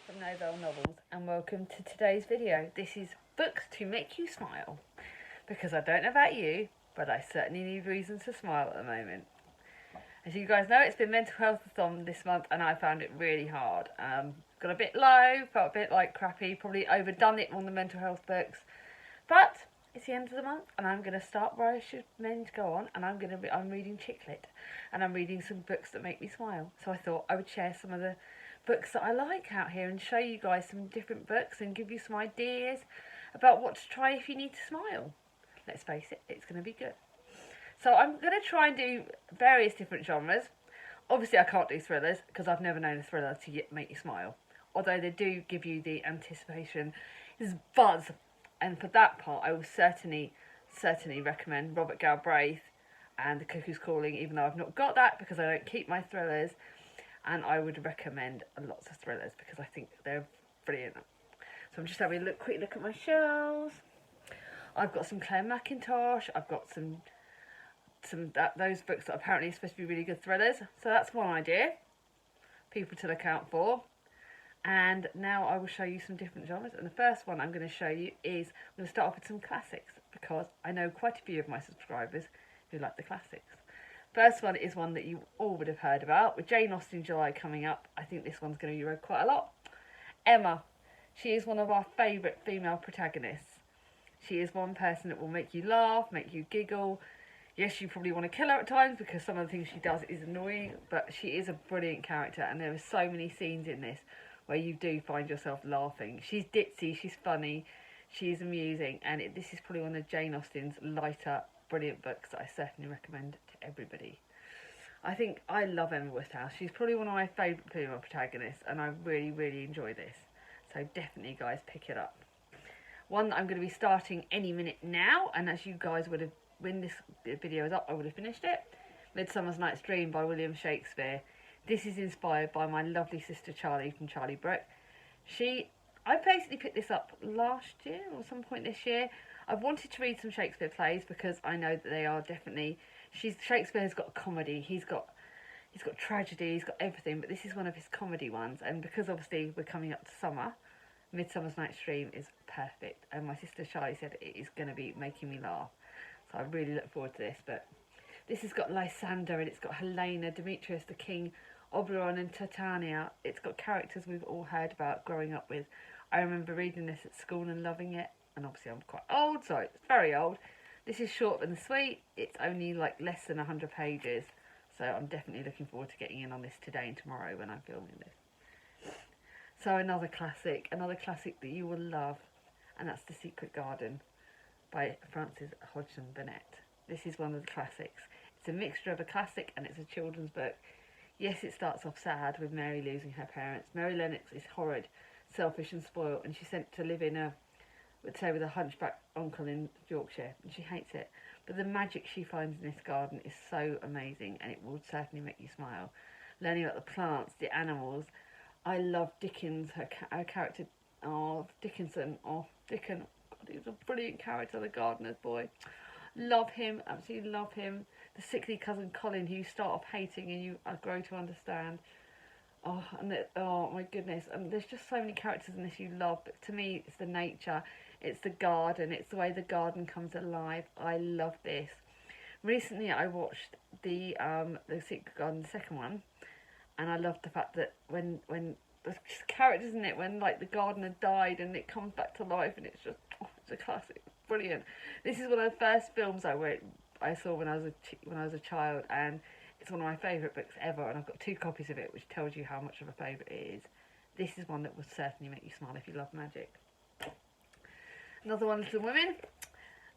from Novell Novels and welcome to today's video. This is books to make you smile, because I don't know about you, but I certainly need reasons to smile at the moment. As you guys know, it's been Mental Health-a-thon this month and I found it really hard. Got a bit low, felt a bit like crappy, probably overdone it on the mental health books, but it's the end of the month and I'm going to start where I should meant to go on, and I'm reading chick lit and I'm reading some books that make me smile. So I thought I would share some of the books that I like out here and show you guys some different books and give you some ideas about what to try if you need to smile. Let's face it, it's going to be good. So I'm going to try and do various different genres. Obviously I can't do thrillers because I've never known a thriller to make you smile, although they do give you the anticipation, this buzz, and for that part I will certainly recommend Robert Galbraith and The Cuckoo's Calling, even though I've not got that because I don't keep my thrillers. And I would recommend lots of thrillers because I think they're brilliant. So I'm just having a quick look at my shelves. I've got some Claire McIntosh. I've got those books that apparently are supposed to be really good thrillers. So that's one idea, people to look out for. And now I will show you some different genres. And the first one I'm going to show you is, I'm going to start off with some classics because I know quite a few of my subscribers who like the classics. First one is one that you all would have heard about, with Jane Austen July coming up. I think this one's going to be read quite a lot. Emma. She is one of our favourite female protagonists. She is one person that will make you laugh, make you giggle. Yes, you probably want to kill her at times because some of the things she does is annoying, but she is a brilliant character and there are so many scenes in this where you do find yourself laughing. She's ditzy, she's funny, she's amusing, and this is probably one of Jane Austen's lighter, brilliant books that I certainly recommend to everybody. I love Emma Woodhouse. She's probably one of my favourite female protagonists and I really enjoy this. So definitely guys, pick it up. One that I'm going to be starting any minute now, and as you guys would have, when this video is up, I would have finished it. Midsummer Night's Dream by William Shakespeare. This is inspired by my lovely sister Charlie from Charlie Brooke. I basically picked this up last year or some point this year. I've wanted to read some Shakespeare plays because I know that they are definitely... Shakespeare has got a comedy, he's got tragedy, he's got everything, but this is one of his comedy ones, and because obviously we're coming up to summer, Midsummer Night's Dream is perfect, and my sister Charlie said it is going to be making me laugh, so I really look forward to this. But this has got Lysander, and it's got Helena, Demetrius the King, Oberon and Titania. It's got characters we've all heard about growing up with. I remember reading this at school and loving it, and obviously I'm quite old, so it's very old. This is short and sweet. It's only like less than 100 pages, so I'm definitely looking forward to getting in on this today and tomorrow when I'm filming this. So another classic that you will love, and that's The Secret Garden by Frances Hodgson Burnett. This is one of the classics. It's a mixture of a classic and it's a children's book. Yes, it starts off sad with Mary losing her parents. Mary Lennox is horrid, selfish and spoiled, and she's sent to live with a hunchback uncle in Yorkshire, and she hates it. But the magic she finds in this garden is so amazing, and it will certainly make you smile. Learning about the plants, the animals. I love Dickens, her character, Dickinson. Dickon, God, he's a brilliant character, the gardener's boy. Love him, absolutely love him. The sickly cousin Colin, who you start off hating and you grow to understand. Oh my goodness, and there's just so many characters in this you love, but to me it's the nature, it's the garden, it's the way the garden comes alive. I love this. Recently I watched the Secret Garden, the second one, and I loved the fact that when the characters in it, when like the gardener died and it comes back to life, and it's just, it's a classic, brilliant. This is one of the first films I saw when I was a child, and it's one of my favourite books ever, and I've got 2 copies of it, which tells you how much of a favourite it is. This is one that will certainly make you smile if you love magic. Another one, Little Women.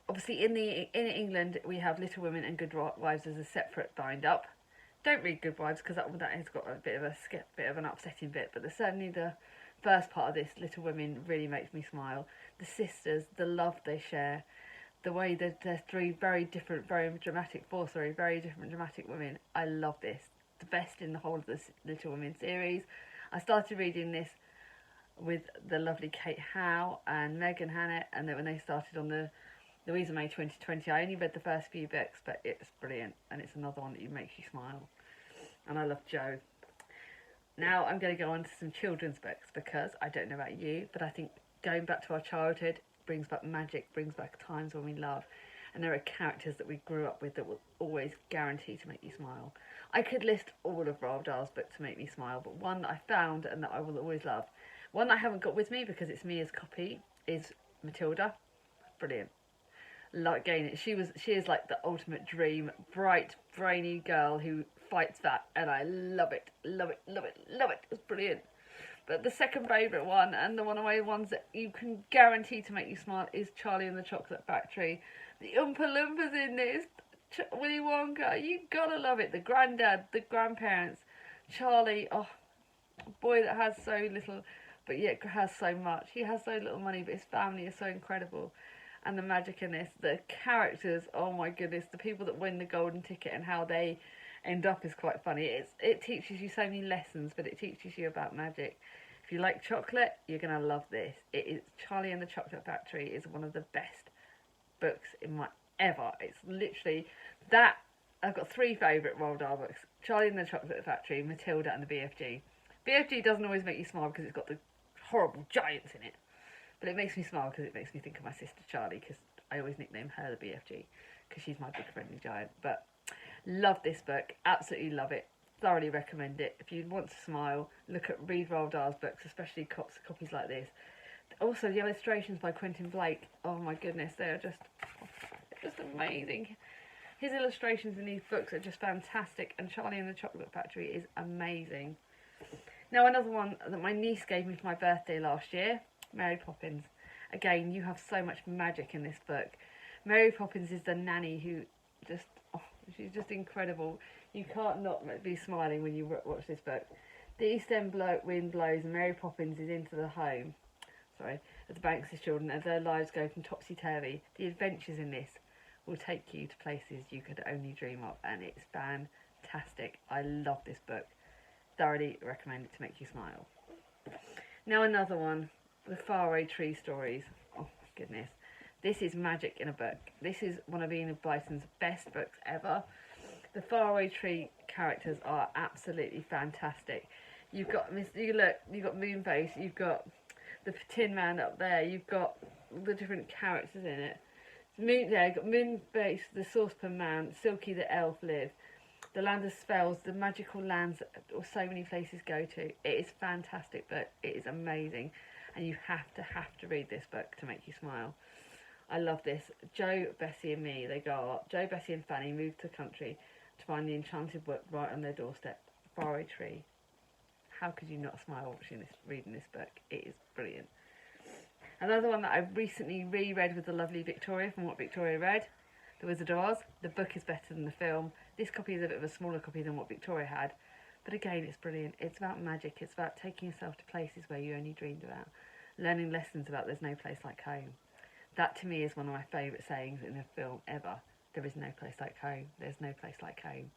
Obviously in England we have Little Women and Good Wives as a separate bind up. Don't read Good Wives because that has got a bit of an upsetting bit, but certainly the first part of this, Little Women, really makes me smile. The sisters, the love they share, the way that there's 3 very different dramatic women. I love this. The best in the whole of this Little Women series. I started reading this with the lovely Kate Howe and Megan Hannett, and then when they started on the Louisa May 2020, I only read the first few books, but it's brilliant, and it's another one that makes you smile. And I love Jo. Now I'm going to go on to some children's books because I don't know about you, but I think going back to our childhood brings back magic, brings back times when we love. And there are characters that we grew up with that will always guarantee to make you smile. I could list all of Roald Dahl's books to make me smile, but one that I found and that I will always love, one that I haven't got with me because it's Mia's copy, is Matilda. Brilliant. Like again, she is like the ultimate dream, bright, brainy girl who fights that, and I love it, love it, love it, love it. It's brilliant. But the second favourite one, and the one of my ones that you can guarantee to make you smile, is Charlie and the Chocolate Factory. The Oompa Loompas in this, Willy Wonka, you gotta love it. The granddad, the grandparents, Charlie, oh, boy that has so little, but yet has so much. He has so little money, but his family is so incredible. And the magic in this, the characters, oh my goodness, the people that win the golden ticket and how they end up is quite funny. It teaches you so many lessons, but it teaches you about magic. If you like chocolate, you're going to love this. It is Charlie and the Chocolate Factory is one of the best books in my ever. It's literally that. I've got three favourite Roald Dahl books: Charlie and the Chocolate Factory, Matilda, and the BFG. BFG doesn't always make you smile because it's got the horrible giants in it. But it makes me smile because it makes me think of my sister Charlie, because I always nickname her the BFG because she's my big friendly giant. But love this book, absolutely love it, thoroughly recommend it. If you want to smile, read Roald Dahl's books, especially copies like this. Also, the illustrations by Quentin Blake, oh my goodness, they're just amazing. His illustrations in these books are just fantastic, and Charlie and the Chocolate Factory is amazing. Now, another one that my niece gave me for my birthday last year, Mary Poppins. Again, you have so much magic in this book. Mary Poppins is the nanny who just, oh, she's just incredible. You can't not be smiling when you watch this book. The East End wind blows and Mary Poppins is into the home, of the Banks' children as their lives go from topsy-turvy. The adventures in this will take you to places you could only dream of, and it's fantastic. I love this book. Thoroughly recommend it to make you smile. Now another one, The Faraway Tree Stories. Oh my goodness. This is magic in a book. This is one of Enid Blyton's best books ever. The Faraway Tree characters are absolutely fantastic. You've got you've got Moonface, you've got the Tin Man up there, you've got the different characters in it. You've got Moonface, the Saucepan Man, Silky the Elf live. The Land of Spells, the magical lands that so many places go to. It is a fantastic book. It is amazing. And you have to read this book to make you smile. I love this. Joe, Bessie and me, Joe, Bessie and Fanny moved to the country to find the enchanted book right on their doorstep, Faraway Tree. How could you not smile reading this book? It is brilliant. Another one that I recently reread with the lovely Victoria from What Victoria Read, The Wizard of Oz. The book is better than the film. This copy is a bit of a smaller copy than what Victoria had. But again, it's brilliant. It's about magic. It's about taking yourself to places where you only dreamed about. Learning lessons about there's no place like home. That to me is one of my favourite sayings in a film ever. There is no place like home. There's no place like home.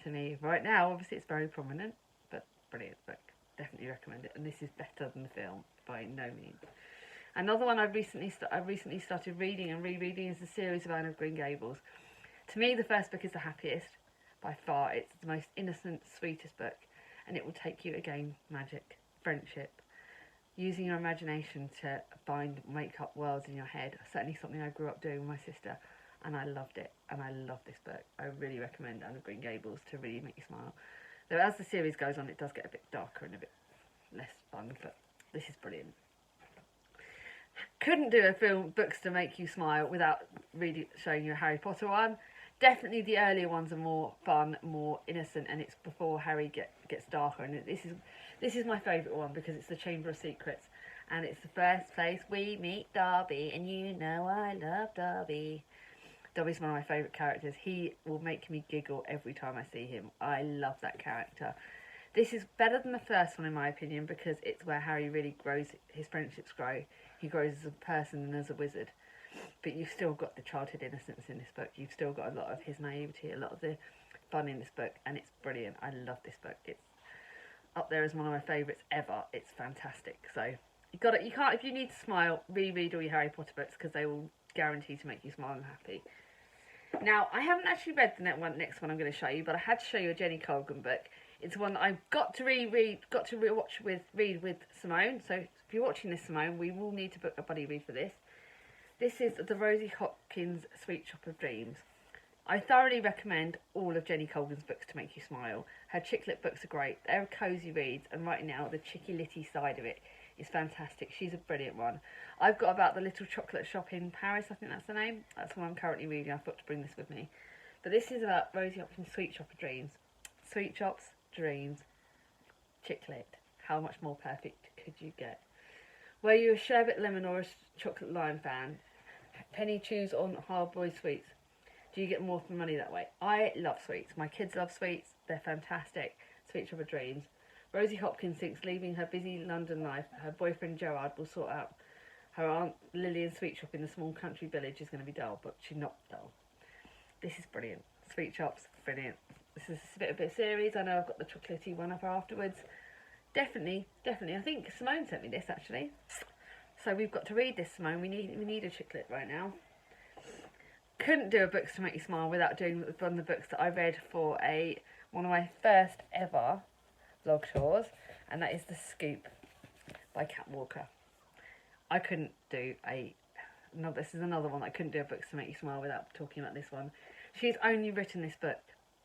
To me, right now, obviously it's very prominent, but brilliant book. Definitely recommend it. And this is better than the film by no means. Another one I've recently started reading and rereading is the series of Anne of Green Gables. To me, the first book is the happiest by far. It's the most innocent, sweetest book, and it will take you again, magic, friendship, using your imagination to make up worlds in your head. Certainly something I grew up doing with my sister, and I loved it, and I love this book. I really recommend Anne of Green Gables to really make you smile. Though as the series goes on, it does get a bit darker and a bit less fun, but this is brilliant. Couldn't do books to make you smile without really showing you a Harry Potter one. Definitely the earlier ones are more fun, more innocent, and it's before Harry gets darker. And this is my favourite one because it's the Chamber of Secrets, and it's the first place we meet Dobby, and you know I love Dobby. Dobby's one of my favourite characters. He will make me giggle every time I see him. I love that character. This is better than the first one in my opinion because it's where Harry really grows, his friendships grow. He grows as a person and as a wizard. But you've still got the childhood innocence in this book. You've still got a lot of his naivety, a lot of the fun in this book, and it's brilliant. I love this book. It's up there as one of my favourites ever. It's fantastic. So you can't, if you need to smile, reread all your Harry Potter books because they will guarantee to make you smile and happy. Now, I haven't actually read the next one I'm going to show you, but I had to show you a Jenny Colgan book. It's one that I've got to read with Simone. So if you're watching this, Simone, we will need to book a buddy read for this. This is the Rosie Hopkins Sweet Shop of Dreams. I thoroughly recommend all of Jenny Colgan's books to make you smile. Her chick lit books are great. They're cosy reads, and right now the chicky litty side of it is fantastic. She's a brilliant one. I've got about the little chocolate shop in Paris, I think that's the name. That's the one I'm currently reading. I've got to bring this with me. But this is about Rosie Hopkins' Sweet Shop of Dreams. Sweet shops, dreams, chick lit. How much more perfect could you get? Were you a sherbet lemon or a chocolate lime fan? Penny chews on hard boiled sweets. Do you get more for money that way? I love sweets. My kids love sweets. They're fantastic. Sweet Shop of Dreams. Rosie Hopkins thinks leaving her busy London life, her boyfriend Gerard will sort out her Aunt Lillian's sweet shop in the small country village is going to be dull, but she's not dull. This is brilliant. Sweet shops, brilliant. This is a bit of a series. I know I've got the chocolatey one up afterwards. Definitely. I think Simone sent me this actually. So we've got to read this, Simone. We need a chicklet right now. Couldn't do a books to make you smile without doing one of the books that I read for one of my first ever vlog tours, and that is The Scoop by Kat Walker. I couldn't do this is another one I couldn't do a books to make you smile without talking about this one. She's only written this book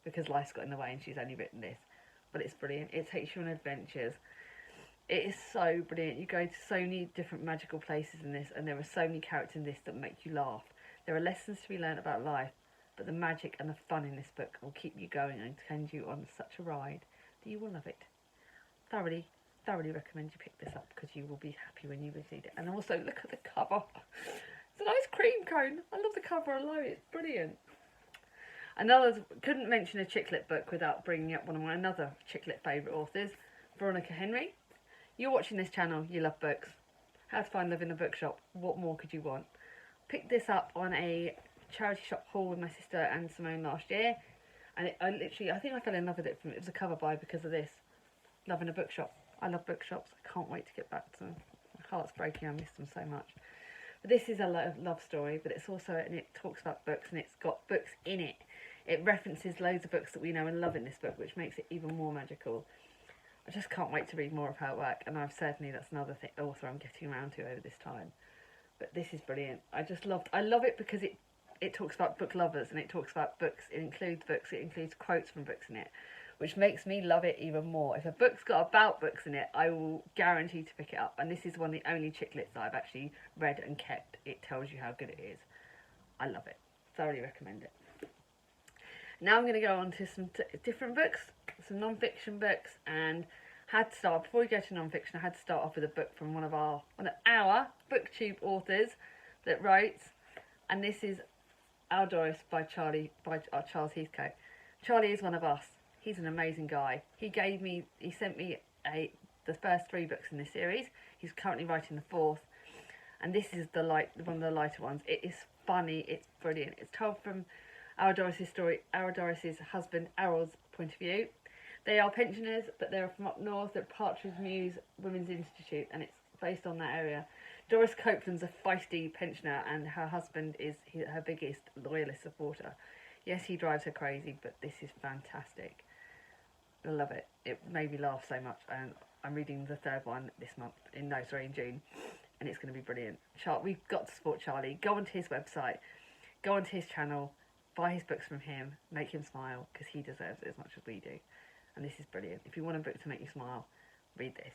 because life's got in the way, and she's only written this, but it's brilliant. It takes you on adventures. It is so brilliant. You go to so many different magical places in this, and there are so many characters in this that make you laugh. There are lessons to be learned about life, but the magic and the fun in this book will keep you going and send you on such a ride that you will love it. Thoroughly recommend you pick this up because you will be happy when you read it. And also look at the cover. It's a nice cream cone. I love the cover alone. It's brilliant. Couldn't mention a chicklet book without bringing up one of my another chicklet favourite authors, Veronica Henry. You're watching this channel, you love books. How to find love in a bookshop. What more could you want? Picked this up on a charity shop haul with my sister and Simone last year, and I think I fell in love with it. It was a cover buy because of this. Love in a bookshop. I love bookshops. I can't wait to get back to them. My heart's breaking. I miss them so much. But this is a love story, but it's also, and it talks about books, and it's got books in it. It references loads of books that we know and love in this book, which makes it even more magical. I just can't wait to read more of her work, and that's another author I'm getting around to over this time. But this is brilliant. I love it because it talks about book lovers, and it talks about books. It includes quotes from books in it, which makes me love it even more. If a book's got about books in it, I will guarantee to pick it up. And this is one of the only chicklets that I've actually read and kept. It tells you how good it is. I love it. Thoroughly recommend it. Now I'm going to go on to some different books, some non-fiction books, and before we go to non-fiction, I had to start off with a book from one of our booktube authors that writes, and this is Our Doris by Charles Heathcote. Charlie is one of us. He's an amazing guy. He sent me the first 3 books in this series. He's currently writing the 4th, and this is one of the lighter ones. It is funny. It's brilliant. It's told from Our Doris's story, Our Doris's husband Errol's point of view. They are pensioners, but they're from up north at Partridge Mews Women's Institute, and it's based on that area. Doris Copeland's a feisty pensioner, and her husband is her biggest loyalist supporter. Yes, he drives her crazy, but this is fantastic. I love it. It made me laugh so much, and I'm reading the 3rd one this month, in June, and it's going to be brilliant. We've got to support Charlie. Go onto his website, go onto his channel, buy his books from him, make him smile, because he deserves it as much as we do. And this is brilliant. If you want a book to make you smile, read this.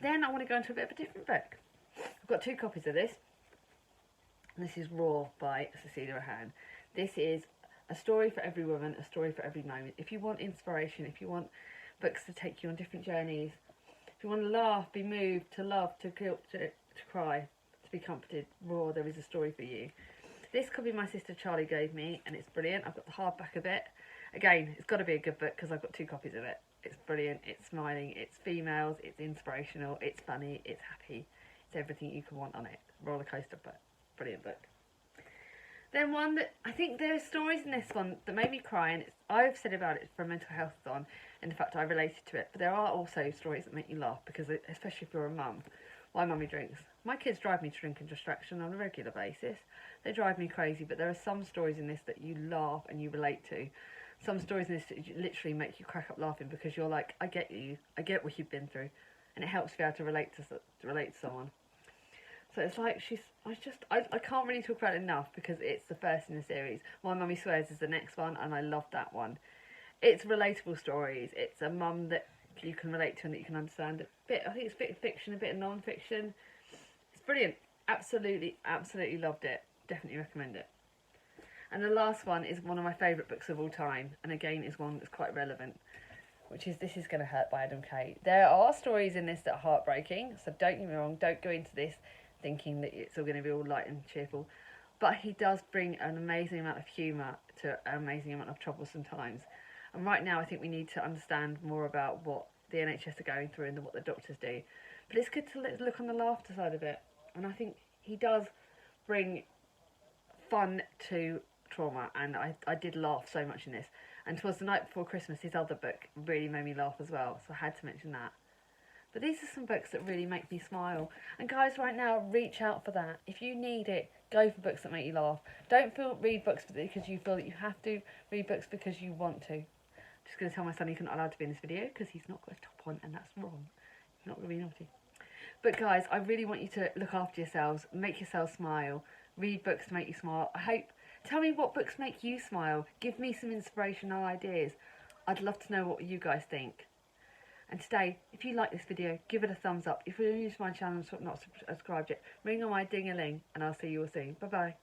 Then I want to go into a bit of a different book. I've got 2 copies of this. And this is Raw by Cecilia Rahan. This is a story for every woman, a story for every moment. If you want inspiration, if you want books to take you on different journeys, if you want to laugh, be moved, to love, to guilt, to cry, to be comforted, Raw, there is a story for you. This copy my sister Charlie gave me, and it's brilliant. I've got the hardback of it. Again, it's got to be a good book because I've got 2 copies of it. It's brilliant, it's smiling, it's females, it's inspirational, it's funny, it's happy. It's everything you can want on it. Roller coaster book. Brilliant book. Then one that, I think there are stories in this one that made me cry, and I've said about it for a mental health on, and the fact I related to it. But there are also stories that make you laugh because, especially if you're a mum, why mummy drinks. My kids drive me to drink and distraction on a regular basis. They drive me crazy, but there are some stories in this that you laugh and you relate to. some stories in this literally make you crack up laughing because you're like, I get you, I get what you've been through, and it helps you be able to relate to someone. So it's like I can't really talk about it enough because it's the first in the series. My Mummy Swears is the next one, and I love that one. It's relatable stories. It's a mum that you can relate to and that you can understand. I think it's a bit of fiction, a bit of non-fiction. It's brilliant. Absolutely, absolutely loved it. Definitely recommend it. And the last one is one of my favourite books of all time, and again is one that's quite relevant, which is This Is Gonna Hurt by Adam Kay. There are stories in this that are heartbreaking, so don't get me wrong, don't go into this thinking that it's all going to be all light and cheerful. But he does bring an amazing amount of humour to an amazing amount of troublesome times. And right now I think we need to understand more about what the NHS are going through and what the doctors do. But it's good to look on the laughter side of it. And I think he does bring fun to trauma, and I did laugh so much in this. And 'Twas the Night Before Christmas, his other book, really made me laugh as well, so I had to mention that. But these are some books that really make me smile. And guys, right now, reach out for that. If you need it, go for books that make you laugh. Don't read books because you feel that you have to. Read books because you want to. I'm just going to tell my son he's not allowed to be in this video because he's not got a top on, and that's wrong. He's not going to be naughty. But guys, I really want you to look after yourselves, make yourselves smile, read books to make you smile. Tell me what books make you smile. Give me some inspirational ideas. I'd love to know what you guys think. And today, if you like this video, give it a thumbs up. If you're new to my channel and not subscribed yet, ring on my ding-a-ling, and I'll see you all soon. Bye-bye.